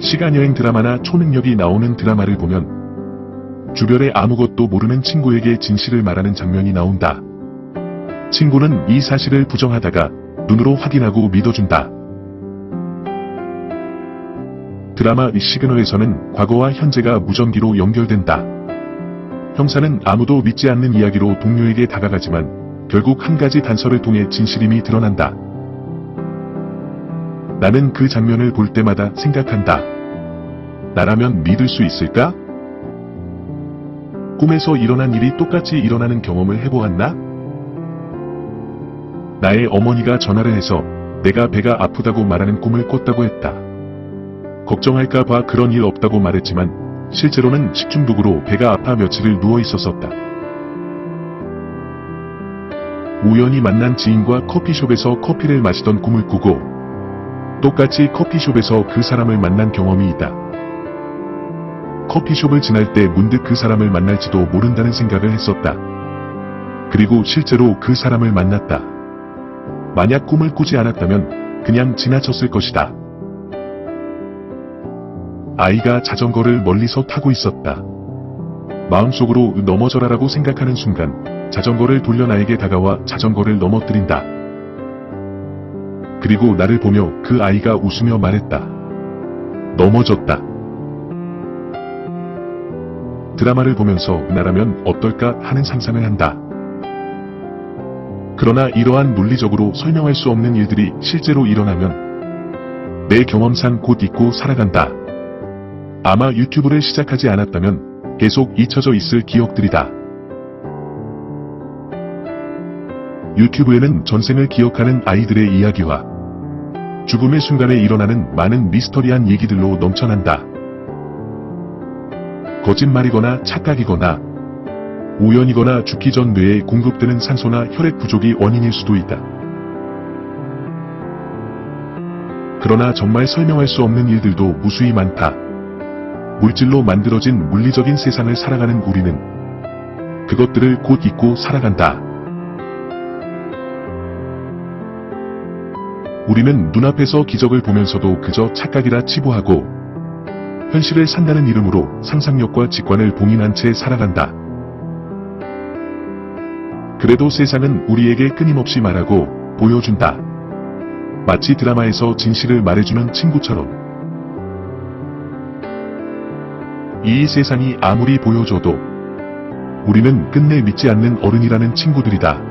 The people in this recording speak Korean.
시간여행 드라마나 초능력이 나오는 드라마를 보면 주변에 아무것도 모르는 친구에게 진실을 말하는 장면이 나온다. 친구는 이 사실을 부정하다가 눈으로 확인하고 믿어준다. 드라마 시그널에서는 과거와 현재가 무전기로 연결된다. 형사는 아무도 믿지 않는 이야기로 동료에게 다가가지만 결국 한 가지 단서를 통해 진실임이 드러난다. 나는 그 장면을 볼 때마다 생각한다. 나라면 믿을 수 있을까? 꿈에서 일어난 일이 똑같이 일어나는 경험을 해보았나? 나의 어머니가 전화를 해서 내가 배가 아프다고 말하는 꿈을 꿨다고 했다. 걱정할까봐 그런 일 없다고 말했지만 실제로는 식중독으로 배가 아파 며칠을 누워 있었었다. 우연히 만난 지인과 커피숍에서 커피를 마시던 꿈을 꾸고 똑같이 커피숍에서 그 사람을 만난 경험이 있다. 커피숍을 지날 때 문득 그 사람을 만날지도 모른다는 생각을 했었다. 그리고 실제로 그 사람을 만났다. 만약 꿈을 꾸지 않았다면 그냥 지나쳤을 것이다. 아이가 자전거를 멀리서 타고 있었다. 마음속으로 넘어져라라고 생각하는 순간 자전거를 돌려 나에게 다가와 자전거를 넘어뜨린다. 그리고 나를 보며 그 아이가 웃으며 말했다. 넘어졌다. 드라마를 보면서 나라면 어떨까 하는 상상을 한다. 그러나 이러한 물리적으로 설명할 수 없는 일들이 실제로 일어나면 내 경험상 곧 잊고 살아간다. 아마 유튜브를 시작하지 않았다면 계속 잊혀져 있을 기억들이다. 유튜브에는 전생을 기억하는 아이들의 이야기와 죽음의 순간에 일어나는 많은 미스터리한 얘기들로 넘쳐난다. 거짓말이거나 착각이거나 우연이거나 죽기 전 뇌에 공급되는 산소나 혈액 부족이 원인일 수도 있다. 그러나 정말 설명할 수 없는 일들도 무수히 많다. 물질로 만들어진 물리적인 세상을 살아가는 우리는 그것들을 곧 잊고 살아간다. 우리는 눈앞에서 기적을 보면서도 그저 착각이라 치부하고 현실을 산다는 이름으로 상상력과 직관을 봉인한 채 살아간다. 그래도 세상은 우리에게 끊임없이 말하고 보여준다. 마치 드라마에서 진실을 말해주는 친구처럼. 이 세상이 아무리 보여줘도 우리는 끝내 믿지 않는 어른이라는 친구들이다.